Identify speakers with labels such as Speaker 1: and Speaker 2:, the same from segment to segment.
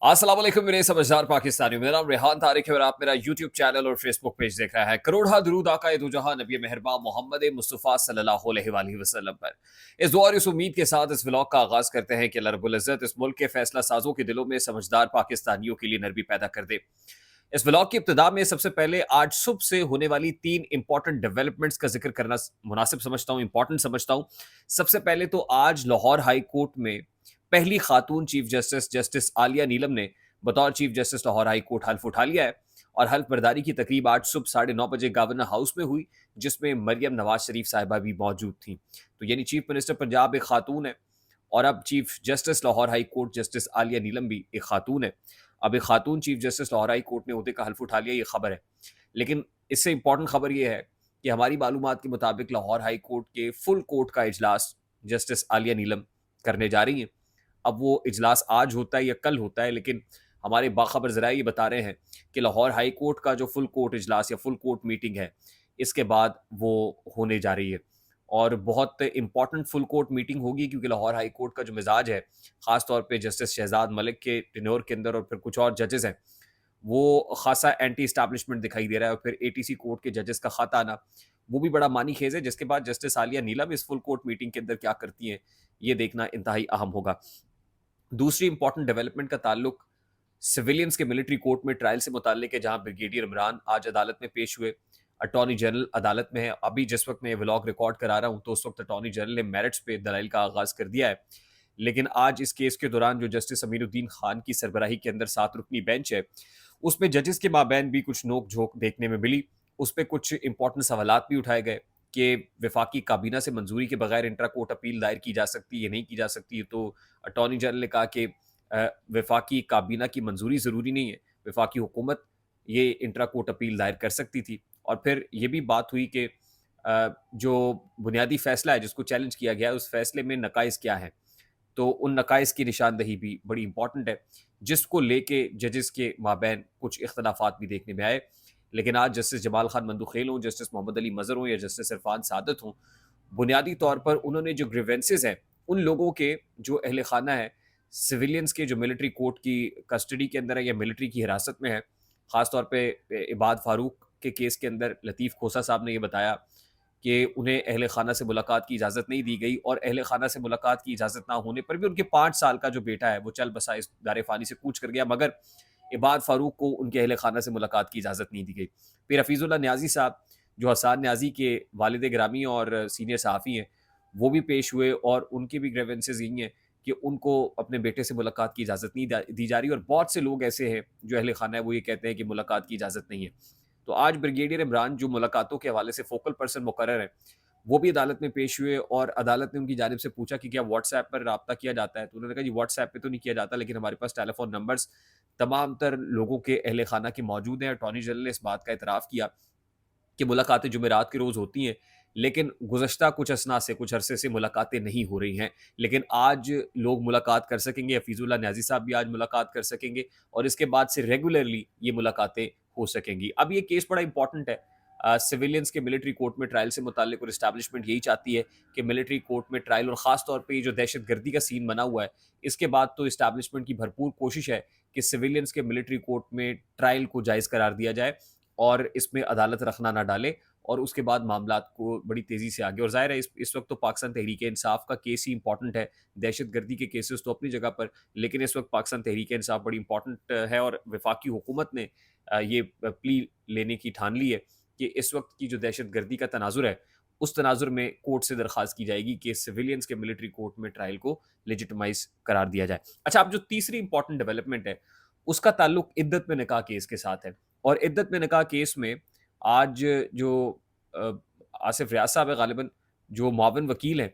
Speaker 1: अस्सलाम वालेकुम मेरे समझदार पाकिस्तानियों। मेरा नाम रेहान तारिक है और आप मेरा यूट्यूब चैनल और फेसबुक पेज देख रहा है। करोड़ा दरूद आका दो जहां नबी मेहरबान मोहम्मद मुस्तफ़ा सल्लल्लाहु अलैहि वसल्लम पर। इस दुआ और इस उम्मीद के साथ इस व्लॉग का आगाज करते हैं कि अल्लाह रब्बुल इज़्ज़त इस मुल्क के फैसला साजों के दिलों में समझदार पाकिस्तानियों के लिए नरमी पैदा कर दे। इस व्लॉग की इब्तिदा में सबसे पहले आज सुबह से होने वाली 3 इंपॉर्टेंट डेवलपमेंट्स का ज़िक्र करना मुनासिब समझता हूँ, इंपॉर्टेंट समझता हूँ। सबसे पहले तो आज लाहौर हाई कोर्ट में पहली खातून chief justice justice Aliya Neelam ने बतौर chief justice Lahore high court हल्फ उठा लिया है। और हल्फ बर्दारी की तकरीब आज सुबह 9:30 बजे गवर्नर हाउस में हुई, जिसमें मरियम नवाज शरीफ साहिबा भी मौजूद थी। तो यानी चीफ मिनिस्टर पंजाब एक खातून है और अब chief justice Lahore high court justice Aliya Neelam भी एक खातून है। अब एक खातून chief justice Lahore high court ने ओहदे का हल्फ उठा लिया, ये खबर है। लेकिन इससे इंपॉर्टेंट खबर ये है कि हमारी मालूमात के मुताबिक लाहौर हाई कोर्ट के फुल कोर्ट का इजलास जस्टिस आलिया नीलम करने जा रही हैं। अब वो इजलास आज होता है या कल होता है, लेकिन हमारे बाखबर ज़राए ये बता रहे हैं कि लाहौर हाई कोर्ट का जो फुल कोर्ट इजलास या फुल कोर्ट मीटिंग है, इसके बाद वो होने जा रही है। और बहुत इंपॉर्टेंट फुल कोर्ट मीटिंग होगी, क्योंकि लाहौर हाई कोर्ट का जो मिजाज है, ख़ास तौर पे जस्टिस शहजाद मलिक के टेन्योर के अंदर और फिर कुछ और जजेस हैं, वो खासा एंटी इस्टेब्लिशमेंट दिखाई दे रहा है। और फिर एटीसी कोर्ट के जजेस का खत आना, वो भी बड़ा मानी खेज है। जिसके बाद जस्टिस आलिया नीलम इस फुल कोर्ट मीटिंग के अंदर क्या करती हैं, ये देखना इंतहाई अहम होगा। दूसरी इंपॉर्टेंट डेवलपमेंट का ताल्लुक सिविलियंस के मिलिट्री कोर्ट में ट्रायल से मुताल्लिक है, जहां ब्रिगेडियर इमरान आज अदालत में पेश हुए। अटॉर्नी जनरल अदालत में है। अभी जिस वक्त मैं ये व्लॉग रिकॉर्ड करा रहा हूं, तो उस वक्त अटॉर्नी जनरल ने मेरिट्स पे दलाइल का आगाज कर दिया है। लेकिन आज इस केस के दौरान जो जस्टिस अमीरुद्दीन खान की सरबराही के अंदर 7 रुकनी बेंच है, उसमें जजेस के माबैन भी कुछ नोक झोंक देखने में मिली। उस पर कुछ इंपॉर्टेंट सवालात भी उठाए गए कि विफाकी काबीना से मंजूरी के बगैर इंट्रा कोर्ट अपील दायर की जा सकती है, नहीं की जा सकती है। तो अटॉर्नी जनरल ने कहा कि वफाकी काबीना की मंजूरी ज़रूरी नहीं है, वफाकी हुकूमत ये इंट्रा कोर्ट अपील दायर कर सकती थी। और फिर ये भी बात हुई कि जो बुनियादी फैसला है जिसको चैलेंज किया गया है, उस फैसले में नकाइस क्या हैं, तो उन नकाइस की निशानदही भी बड़ी इंपॉर्टेंट है, जिसको लेके जजेस के माबैन कुछ इख्तलाफात भी देखने में आए। लेकिन आज जस्टिस जमाल खान मंदुखेल हों, जस्टिस मोहम्मद अली मज़र हों या जस्टिस इरफान सादत हों, बुनियादी तौर पर उन्होंने जो ग्रीवेंसेस हैं उन लोगों के जो अहल खाना है सिविलियंस के जो मिलिट्री कोर्ट की कस्टडी के अंदर है या मिलिट्री की हिरासत में है, ख़ास तौर पे इबाद फ़ारूक के केस के अंदर लतीफ़ खोसा साहब ने ये बताया कि उन्हें अहल खाना से मुलाकात की इजाज़त नहीं दी गई, और अहल खाना से मुलाकात की इजाज़त ना होने पर भी उनके 5 साल का जो बेटा है वो चल बसा इस दारे फ़ानी से कूच कर गया, मगर इबाद फ़ारूक को उनके अहल खाना से मुलाकात की इजाज़त नहीं दी गई। फिर हफीज़ुल्लाह न्याज़ी साहब, जो हसन न्याज़ी के वालिद गिरामी और सीनियर सहाफ़ी हैं, वो भी पेश हुए और उनकी भी ग्रीवेंसेस यही हैं कि उनको अपने बेटे से मुलाकात की इजाज़त नहीं दी जा रही। और बहुत से लोग ऐसे हैं जो अहल खाना है, वो ये कहते हैं कि मुलाकात की इजाज़त नहीं है। तो आज ब्रिगेडियर इमरान जो मुलाकातों के हवाले से फोकल पर्सन मुकर्रर हैं, वो भी अदालत में पेश हुए और अदालत ने उनकी जानिब से पूछा कि क्या व्हाट्सएप पर रब्ता किया जाता है। तो उन्होंने कहा जी व्हाट्सएप पे तो नहीं किया जाता, लेकिन हमारे पास टेलीफोन नंबर्स तमाम तर लोगों के अहल खाना के मौजूद हैं। अटॉर्नी जनरल ने इस बात का इतराफ़ किया कि मुलाकातें जुमेरात के रोज़ होती हैं, लेकिन गुज़श्ता कुछ असना से, कुछ अरसे से मुलाकातें नहीं हो रही हैं। लेकिन आज लोग मुलाकात कर सकेंगे, हफीज़ुल्लाह न्याज़ी साहब भी आज मुलाकात कर सकेंगे और इसके बाद से रेगुलरली ये मुलाकातें हो सकेंगी। अब ये केस बड़ा इंपॉर्टेंट है। सिविलियंस के मिलिट्री कोर्ट में ट्रायल से मुताल्लिक और इस्टेब्लिशमेंट यही चाहती है कि मिलिट्री कोर्ट में ट्रायल, और ख़ास तौर पे ये जो दहशतगर्दी का सीन बना हुआ है, इसके बाद तो इस्टेब्लिशमेंट की भरपूर कोशिश है कि सिविलियंस के मिलिट्री कोर्ट में ट्रायल को जायज़ करार दिया जाए और इसमें अदालत रखना ना डाले, और उसके बाद मामलात को बड़ी तेज़ी से आगे। और ज़ाहिर है इस वक्त तो पाकिस्तान तहरीक इंसाफ का केस ही इंपॉर्टेंट है। दहशतगर्दी के केसेस तो अपनी जगह पर, लेकिन इस वक्त पाकिस्तान तहरीक इंसाफ बड़ी इंपॉर्टेंट है। और वफाकी हुकूमत ने ये प्ली लेने की ठान ली है कि इस वक्त की जो दहशतगर्दी का तनाजुर है, उस तनाजुर में कोर्ट से दरख्वास्त की जाएगी कि सिविलियंस के मिलिट्री कोर्ट में ट्रायल को लेजिटिमाइज करार दिया जाए। अच्छा, अब जो तीसरी इंपॉर्टेंट डेवलपमेंट है, उसका ताल्लुक इद्दत में निकाह केस के साथ है। और इद्दत में निकाह केस में आज जो अ, आसिफ रियाज साहब है, गालिबन जो मुआविन वकील हैं,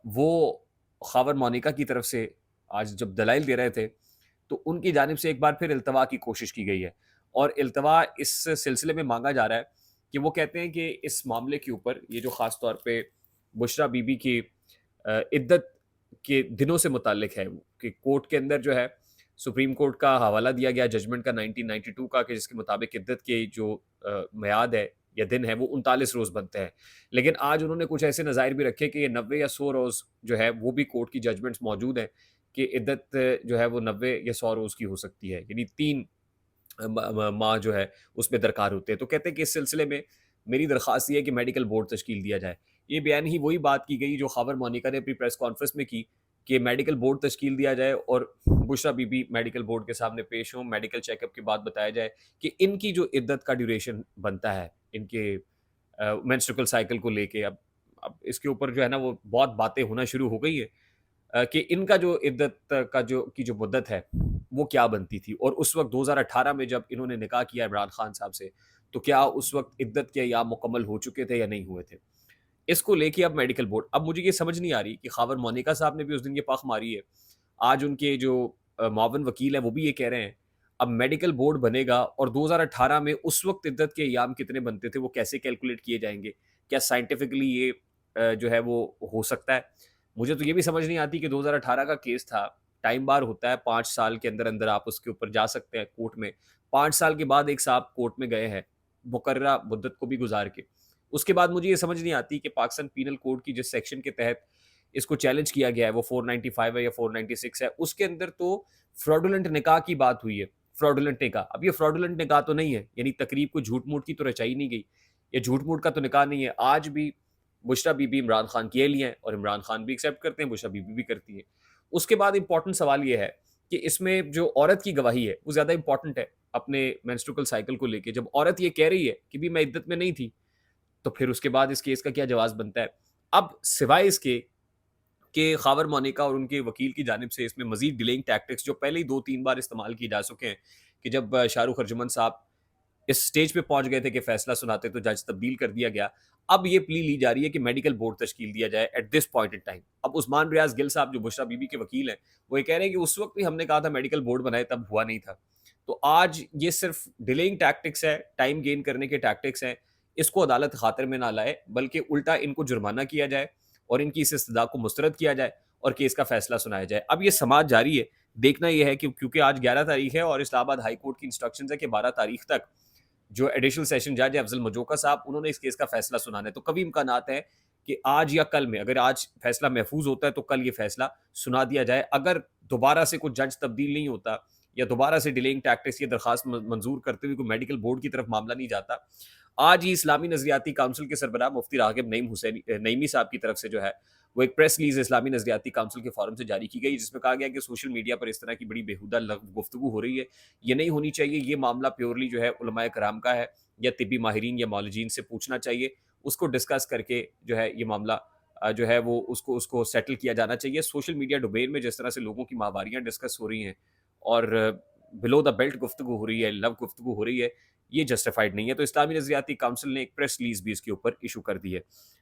Speaker 1: वो ख़ावर मोनिका की तरफ से आज जब दलाइल दे रहे थे, तो उनकी जानिब से एक बार फिर इल्तवा की कोशिश की गई है। और इल्तवा इस सिलसिले में मांगा जा रहा है कि वो कहते हैं कि इस मामले के ऊपर, ये जो ख़ास तौर पे बुशरा बीबी की इद्दत के दिनों से मुताल्लिक है, कि कोर्ट के अंदर जो है सुप्रीम कोर्ट का हवाला दिया गया जजमेंट का 1992 का, कि जिसके मुताबिक इद्दत के जो मियाद है या दिन है वो 39 रोज़ बनते हैं। लेकिन आज उन्होंने कुछ ऐसे नज़ायर भी रखे कि ये 90 या 100 रोज़ जो है वो भी कोर्ट की जजमेंट्स मौजूद हैं کہ عدت جو ہے وہ 90 یا 100 روز کی ہو سکتی ہے، یعنی 3 ماہ جو ہے اس میں درکار ہوتے ہیں۔ تو کہتے ہیں کہ اس سلسلے میں میری درخواست یہ ہے کہ میڈیکل بورڈ تشکیل دیا جائے۔ یہ بیان ہی وہی بات کی گئی جو خاور مونیکا نے اپنی پریس کانفرنس میں کی کہ میڈیکل بورڈ تشکیل دیا جائے اور بشرا بی بی میڈیکل بورڈ کے سامنے پیش ہوں، میڈیکل چیک اپ کے بعد بتایا جائے کہ ان کی جو عدت کا ڈیوریشن بنتا ہے ان کے مینسٹرول سائیکل کو لے کے، اب اس کے اوپر جو ہے نا وہ بہت باتیں ہونا شروع ہو گئی ہے کہ ان کا جو عدت کا جو مدت ہے وہ کیا بنتی تھی، اور اس وقت 2018 میں جب انہوں نے نکاح کیا عمران خان صاحب سے تو کیا اس وقت عدت کے ایام مکمل ہو چکے تھے یا نہیں ہوئے تھے۔ اس کو لے کے اب میڈیکل بورڈ، اب مجھے یہ سمجھ نہیں آ رہی کہ خاور مونیکا صاحب نے بھی اس دن یہ پاخ ماری ہے، آج ان کے جو معاون وکیل ہیں وہ بھی یہ کہہ رہے ہیں اب میڈیکل بورڈ بنے گا اور 2018 میں اس وقت عدت کے ایام کتنے بنتے تھے وہ کیسے کیلکولیٹ کیے جائیں گے، کیا سائنٹیفکلی یہ جو ہے وہ ہو سکتا ہے۔ مجھے تو یہ بھی سمجھ نہیں آتی کہ 2018 کا کیس تھا، ٹائم بار ہوتا ہے 5 سال کے اندر اندر آپ اس کے اوپر جا سکتے ہیں کورٹ میں، 5 سال کے بعد ایک صاحب کورٹ میں گئے ہیں مقررہ مدت کو بھی گزار کے، اس کے بعد مجھے یہ سمجھ نہیں آتی کہ پاکستان پینل کوڈ کی جس سیکشن کے تحت اس کو چیلنج کیا گیا ہے وہ 495 ہے یا 496 ہے، اس کے اندر تو فراڈولنٹ نکاح کی بات ہوئی ہے، فراڈولنٹ نکاح، اب یہ فراڈولنٹ نکاح تو نہیں ہے، یعنی تقریب کو جھوٹ موٹ کی تو رچائی نہیں گئی، یہ جھوٹ موٹ کا تو نکاح نہیں ہے۔ آج بھی بشرا بی بی عمران خان کی اہلیہ ہیں اور عمران خان بھی ایکسیپٹ کرتے ہیں، بشرا بی بی بھی کرتی ہے۔ اس کے بعد امپورٹنٹ سوال یہ ہے کہ اس میں جو عورت کی گواہی ہے وہ زیادہ امپورٹنٹ ہے اپنے مینسٹرول سائیکل کو لے کے۔ جب عورت یہ کہہ رہی ہے کہ بھی میں عدت میں نہیں تھی تو پھر اس کے بعد اس کیس کا کیا جواز بنتا ہے۔ اب سوائے اس کے کہ خاور مونیکا اور ان کے وکیل کی جانب سے اس میں مزید ڈیلنگ ٹیکٹکس جو پہلے ہی 2-3 بار استعمال کی جا چکے ہیں کہ جب شاہ رخ ارجمن صاحب اس سٹیج پہ پہنچ گئے تھے کہ فیصلہ سناتے تو جج تبدیل کر دیا گیا، اب یہ پلی لی جا رہی ہے کہ میڈیکل بورڈ تشکیل دیا جائے at this point in time. اب عثمان ریاض گل صاحب جو بشرا بی بی کے وکیل ہیں وہ یہ کہہ رہے ہیں کہ اس وقت بھی ہم نے کہا تھا میڈیکل بورڈ بنائے تب ہوا نہیں تھا۔ تو آج یہ صرف ڈیلنگ ٹیکٹکس ہے، ٹائم گین کرنے کے ٹیکٹکس ہیں، اس کو عدالت خاطر میں نہ لائے بلکہ الٹا ان کو جرمانہ کیا جائے اور ان کی اس استدعا کو مسترد کیا جائے اور کیس کا فیصلہ سنایا جائے۔ اب یہ سماعت جاری ہے، دیکھنا یہ ہے کہ کیونکہ آج 11 تاریخ ہے اور اسلام آباد ہائی کورٹ کی انسٹرکشنز ہے کہ 12 تاریخ تک جو ایڈیشنل سیشن جج افضل مجوکا صاحب انہوں نے اس کیس کا فیصلہ سنانا ہے، تو کبھی امکانات ہیں کہ آج یا کل میں، اگر آج فیصلہ محفوظ ہوتا ہے تو کل یہ فیصلہ سنا دیا جائے۔ اگر دوبارہ سے کوئی جج تبدیل نہیں ہوتا یا دوبارہ سے ڈیلنگ ٹیکٹکس یہ درخواست منظور کرتے ہوئے کوئی میڈیکل بورڈ کی طرف معاملہ نہیں جاتا، آج ہی اسلامی نظریاتی کونسل کے سربراہ مفتی راغب نعیمی صاحب کی طرف سے جو ہے وہ ایک پریس ریلیز اسلامی نظریاتی کونسل کے فورم سے جاری کی گئی، جس میں کہا گیا کہ سوشل میڈیا پر اس طرح کی بڑی بےہودہ گفتگو ہو رہی ہے، یہ نہیں ہونی چاہیے، یہ معاملہ پیورلی جو ہے علماء کرام کا ہے یا طبی ماہرین یا معالجین سے پوچھنا چاہیے، اس کو ڈسکس کر کے جو ہے یہ معاملہ جو ہے وہ اس کو سیٹل کیا جانا چاہیے۔ سوشل میڈیا ڈومین میں جس طرح سے لوگوں کی ماہواریاں ڈسکس ہو رہی ہیں اور بلو دا بیلٹ گفتگو ہو رہی ہے، لو گفتگو ہو رہی ہے، یہ جسٹیفائڈ نہیں ہے۔ تو اسلامی نظریاتی کونسل نے ایک پریس ریلیز بھی اس کے اوپر ایشو کر دی ہے۔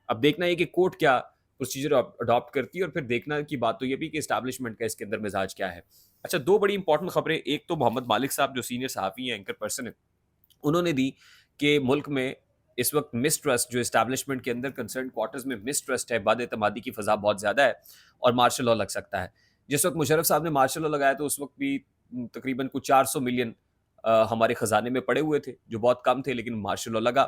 Speaker 1: اب دیکھنا ہے کہ کورٹ کیا پروسیجر اڈاپٹ کرتی ہے اور پھر دیکھنا کی بات تو یہ بھی کہ اسٹیبلشمنٹ کا اس کے اندر مزاج کیا ہے۔ اچھا، 2 بڑی امپورٹنٹ خبریں، ایک تو محمد مالک صاحب جو سینئر صحافی ہیں، اینکر پرسن ہیں، انہوں نے دی کہ ملک میں اس وقت مسٹرسٹ جو اسٹیبلشمنٹ کے اندر کنسرن کوارٹرز میں مسٹرسٹ ہے، بد اعتمادی کی فضا بہت زیادہ ہے اور مارشل لاء لگ سکتا ہے۔ جس وقت مشرف صاحب نے مارشل لاء لگایا تو اس وقت بھی تقریباً کچھ 400 ملین ہمارے خزانے میں پڑے ہوئے تھے جو بہت کم تھے، لیکن مارشل لاء لگا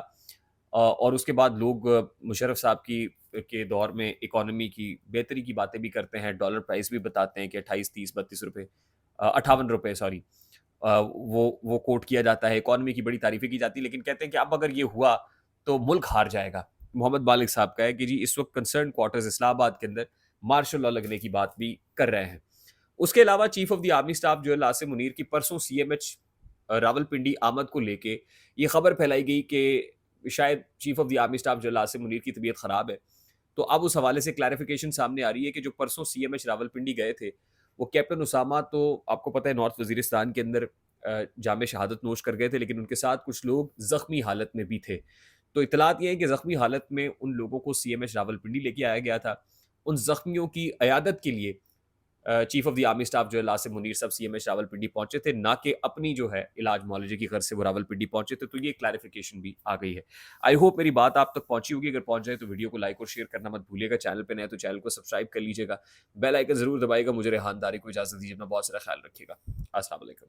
Speaker 1: اور اس کے بعد لوگ مشرف صاحب کے دور میں اکانومی کی بہتری کی باتیں بھی کرتے ہیں، ڈالر پرائز بھی بتاتے ہیں کہ 28 30 32 روپے 58 روپے سوری وہ کوٹ کیا جاتا ہے، اکانومی کی بڑی تعریفیں کی جاتی ہیں، لیکن کہتے ہیں کہ اب اگر یہ ہوا تو ملک ہار جائے گا۔ محمد مالک صاحب کا ہے کہ جی اس وقت کنسرن کوارٹرز اسلام آباد کے اندر مارشل لاء لگنے کی بات بھی کر رہے ہیں۔ اس کے علاوہ chief of the army staff جو ہے لاسم منیر کی پرسوں سی ایم ایچ راولپنڈی آمد کو لے کے یہ خبر پھیلائی گئی کہ شاید chief of the army staff جو لاسم منیر کی طبیعت خراب ہے، تو اب اس حوالے سے کلیریفیکیشن سامنے آ رہی ہے کہ جو پرسوں سی ایم ایچ راولپنڈی گئے تھے وہ کیپٹن اسامہ تو آپ کو پتہ ہے نارتھ وزیرستان کے اندر جام شہادت نوش کر گئے تھے، لیکن ان کے ساتھ کچھ لوگ زخمی حالت میں بھی تھے۔ تو اطلاعات یہ ہے کہ زخمی حالت میں ان لوگوں کو سی ایم ایچ راولپنڈی لے کے آیا گیا تھا۔ ان زخمیوں کی عیادت کے لیے chief of the army staff جو ہے لاسم منیر صاحب سی ایم ایچ راولپنڈی پہنچے تھے، نہ کہ اپنی جو ہے علاج معالجے کی غرض سے وہ راولپنڈی پہنچے تھے۔ تو یہ کلیریفیکیشن بھی آ گئی ہے۔ آئی ہوپ میری بات آپ تک پہنچی ہوگی، اگر پہنچ جائے تو ویڈیو کو لائک اور شیئر کرنا مت بھولیے گا، چینل پہ نئے تو چینل کو سبسکرائب کر لیجیے گا، بیل آئیکن ضرور دبائیے گا۔ مجھے ریحان داری کو اجازت دیجیے، اپنا بہت سارا خیال رکھیے گا۔ السلام علیکم۔